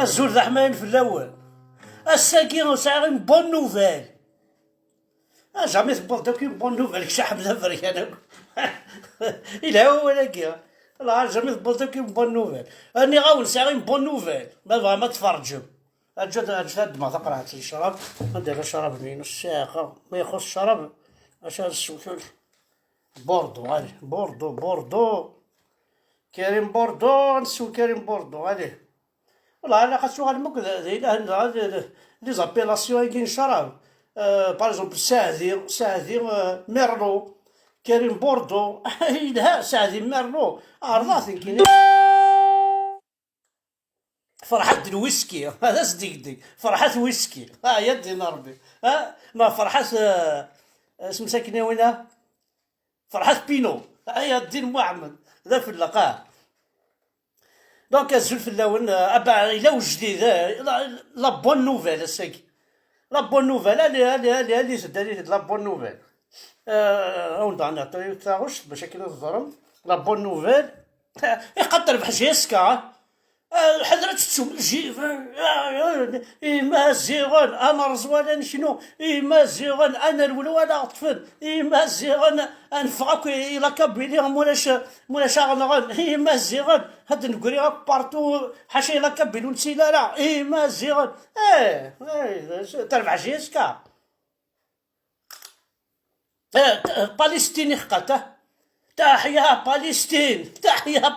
الزول ذا حماين في الاول الساكين وساعي بون نوفيل جامي تبوط دوك بون نوفيل كشحب ذا فريانا إلا هو ولاكي لا جامي تبوط دوك بون نوفيل راني غاول ساعي بون نوفيل ما تفرجم أجد ما تقرأت الشراب ندير شراب مين الشاخة ما يخص الشراب اش السوسول بوردو غادي بوردو كريم بوردو نسو كريم بوردو غادي والله انا خاصو غنمك لي زابيلاسيون كاين شراب باغ اكزومبل ساعدي ميرلو كريم بوردو لا ساعدي ميرلو عرضاتي كاين فرحة الويسكي هذا صديق فرحة ويسكي يا دين ربي ما فرحة اسم ساكنة وينها فرحة بينو يا دين محمد ذا في اللقاء دونك الزول في اللون ابا الى وجديد لا بون نوفيل الساكي لا بون نوفيل اللي سدالي لا بون نوفيل اون نعطيو تاغوش باش كي الظلم لا بون نوفيل يقدر بحجيسكا حضرت تشوف الجيف إما زيغن أنا رزوانا شنو إما زيغن أنا الولوانا طفل إما زيغن أنفعك إلا كابيلي مولاش غنغن إما زيغن هاد نقري بارتو حاشا إلا كابيلو نسيلا إما زيغن تربع جيسكا باليستيني خقاته تحيا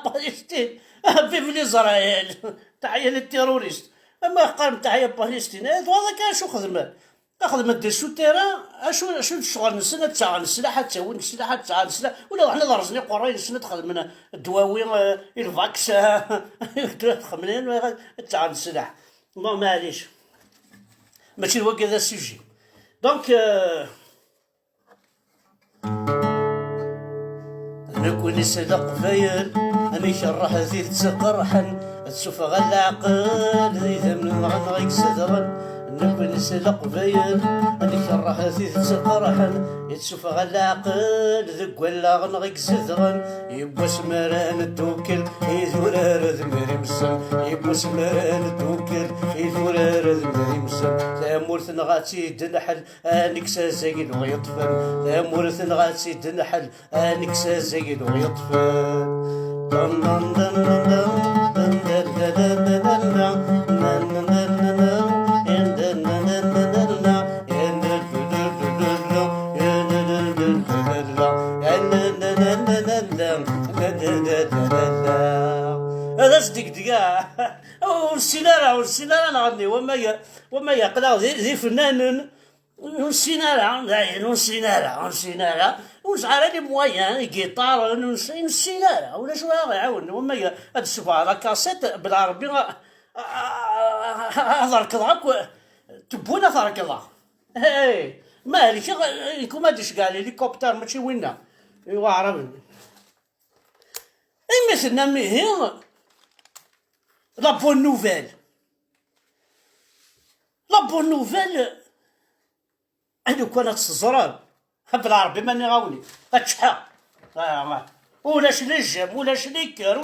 باليستين فيف ليزرايل تحية للتيروريست اما قال تحية باليستين هذا كان شو خدمة دير شو تيران شو الشغل نسنا تاع السلاح تساوي السلاح تاع السلاح ولا حنا ضرزني قراي نسنا تخدمنا الدواوي الفاكس تخدمنا تاع السلاح معليش ماشي هو كذا السوجي دونك نكون سلق فيل أني شرح ذي تسقرحن تشوف غلا عقل ذي ثمن غنغيك صدرا نكون سلق فيل أني شرح ذي تسقرحن تشوف غلا عقل ذك ولا غنغيك صدرا يبوا سمران التوكل يذورار ذمري مسن يبوا سمران التوكل يذورار ذمري مسن ثامورث نغاتي دنحل انك سازايد ويطفل ثامورث نغاتي دنحل انك سازايد ويطفل دن دن دن دن دن هذا صديق دقا والسينارة نغني وما يقلع ذي فنان والسينارة وشعر لي مويان جيتار والسينارة ولا شو هذا يعاون وما تشوف على كاسيت بالعربي هذا ركضاك تبونا ثار كذا مالك يكون ما ديش قال هليكوبتر ماشي وينا ايوا عربي مثلنا مهين لا بون نوفيل انا كانت الزراب بالعربي ماني غاوني اتشحا ولاش لجم ولاش ليكر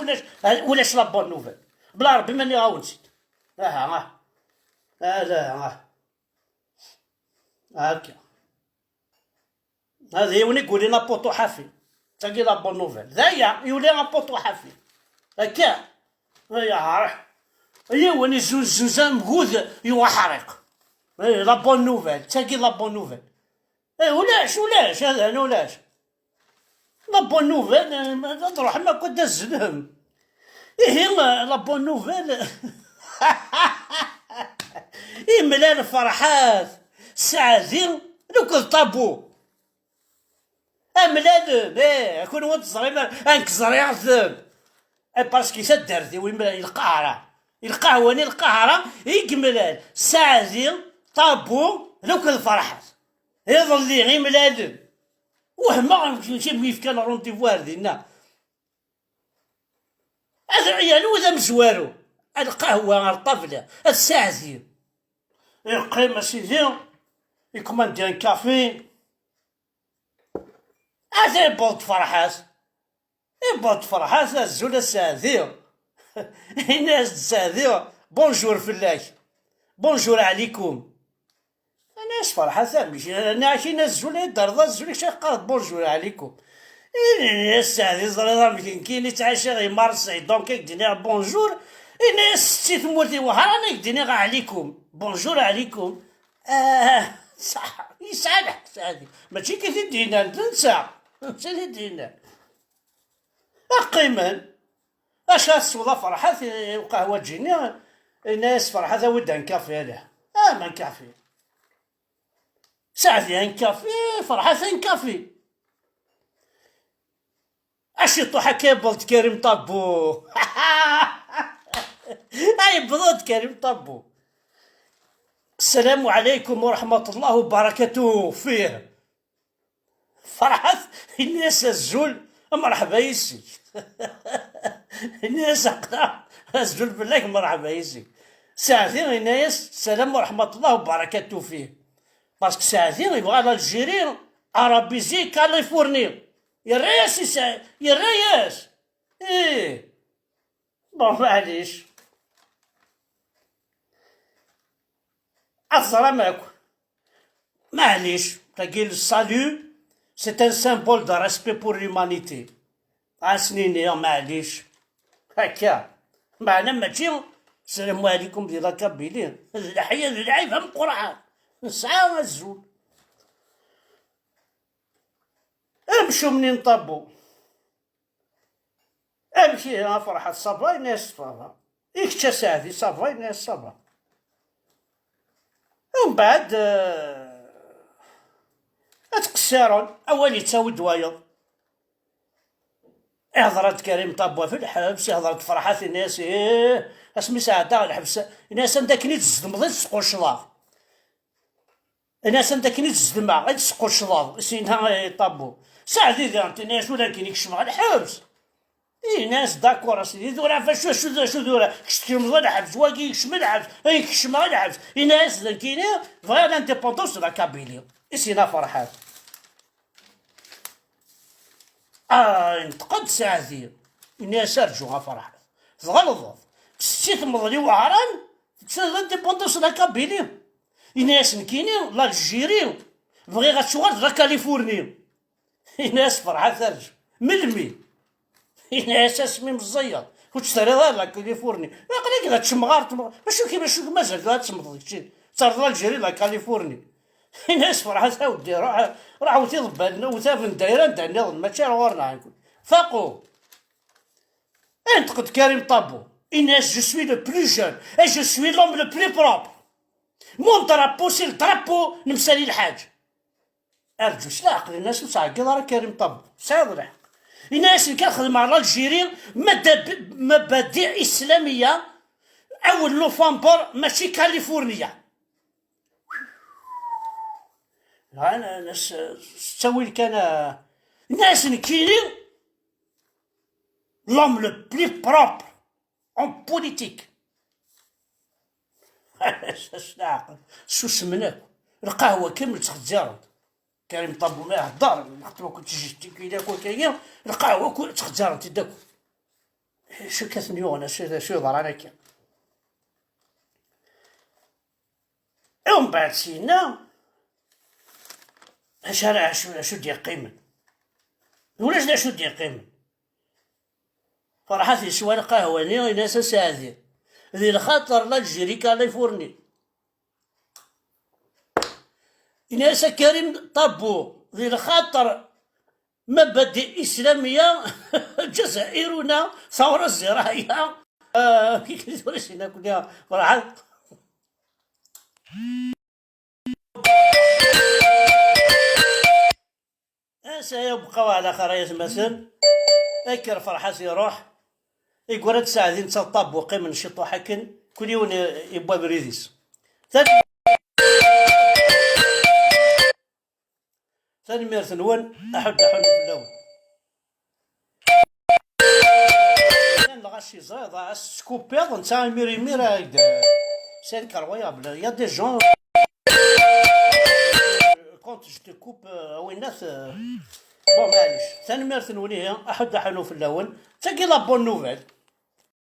ولاش لا بون نوفيل بالعربي ماني غاونتي لا هاكا هذا يوني يقول لنا بوطو حافي تاقي لا بون نوفيل ذايا يولي لا بوطو حافي هكا يا عارح يوني زوزان مغوذ يوحرق لا بون نوفيل تاقي لا بون نوفيل ولاش هذا انا ولاش لا بون نوفيل تروح ما كنت دزنهم لا بون نوفيل ملال الفرحات سعادين لو كنت طابو ملال كون وانت صغير انك زريع ثم باسكو سدرتي وين القهواني القهرة يكملال سعادين طابو لو كنت فرحات يظل لي غير ملال وهما كيف كان رونديفوار ديالنا هذا العيال وذا مزوارو القهوة الطفلة الساعتين يقيم سيدي يكوماندي ان كافي هذا يبوط فرحات الزول الساعتين الناس الساعتين بونجور فلاك، بونجور عليكم. انا اش فرحة ثاني انا عايشين الزول يدرضا الزول شي قالت بونجور عليكم. الناس هذه زريضة يمكن كاين اللي تعاشى غير مارسي دونك يديني بونجور. الناس ستي تموتي وهرانا يديني غا عليكم بونجور عليكم. صح يسعد هذه ماشي كي تدينا ننسى ننسى اللي دينا قيما اش السوضة فرحة وقهوة تجيني الناس فرحة ذا ودها نكافي له ما نكافي ساعتي نكافي فرحة نكافي اش يطوح كيبلت كريم طبو هاي بضوت كريم طبو. السلام عليكم ورحمة الله وبركاته فيه فرحة الناس الزول مرحبا يسي الناس أقنع الزول بالله مرحبا يسي ساعتين الناس السلام ورحمة الله وبركاته فيه باسكو ساعتين يبغى الجيري عربيزي كاليفورنيا يرياس يرياس ايه بون معليش السلام عليكم معليش تلقي السالو سي ان سامبول دو ريسبي بور لومانيتي عسنيني معليش هكا معنا ماشي السلام عليكم ديال كابيلين الحياة العيب هم قرعة نسعى الزول امشوا منين طبوا امشي يا فرحة صافا الناس صافا يكتا ساعدي صافا الناس صافا ومن بعد اتقسارون اول يتساوي دوايض هضرت كريم طابوا في الحبس هضرت فرحة الناس اسمي ساعدها الحبس الناس عندك نيت الزدمض تسقو الشلاض الناس عندك نيت الزدمع غير تسقو الشلاض سينها طابو ساعدي ذا انت الناس ولا كاين يكشم على الحبس ناس داكور اسيدي دورا فاش شو دورا كشتي رمضان الحبس واقي يكشم الحبس يكشم على الحبس الناس كاينين فغير لانديبوندونس دو لا كابيلي سينا فرحات انتقد ساعتي الناس رجعوا فرحات تغلظت ستي تمضلي وعران تسال لانديبوندونس دو لا كابيلي الناس كاينين الجيري بغي غتشوغل لا كاليفورنيا الناس فرحات ترجع ملمي الناس اسمي مزيض وتشتري لا كاليفورنيا قال لك تشمغار ماشي كيما شو مازال لا تشمض داكشي صار الجيري لا كاليفورنيا الناس فرحات اودي راه عاوتاني ضبالنا وثافن الدايره ندعنا ماشي ورنا نقول فاقوا انتقد كريم طابو الناس جو سوي لو بلو جون اي جو سوي لوم لو بلو بروبر مون درابو سي الدرابو نمسالي الحاج ارجو شلا عقل الناس وسعقل راه كريم طابو سعيد الحق الناس اللي كنخدم على الجيري مبادئ اسلاميه اول نوفمبر ماشي كاليفورنيا انا ناس تسوي كان الناس اللي كاينين لوم لو بلي بروبر اون بوليتيك شو سمناك القهوه كامل تخزرت كريم طابو ما يهضر ما كنت جيتي كاينه كاين القهوه كل تخزرت داك شو كثنيو انا شو يضر انا كان ومن بعد سينا شو ديال قيمن ولا شو ديال قيمن فرحتي شوال قهواني ناس ساعدين ذي الخاطر لا تجري كاليفورني ناس كريم طابو ذي الخاطر مبادئ إسلامية جزائرنا ثورة الزراعية كيف تقول شي ناكل فرحت سيبقى على خرايط مثل اكر فرحات يروح يقول هاد ساعدين تطاب وقيم من شطو حكن كل يوم يبوا بريديس ثاني ميرث نون احد حلو في اللون لغاشي زايد سكوبيض نتا ميري هكذا سي انكرويابل يا دي جون كونت جو تي كوب وينات بون معليش ثاني ميرث نونيه احد حلو في اللون تاكي لا بون نوفيل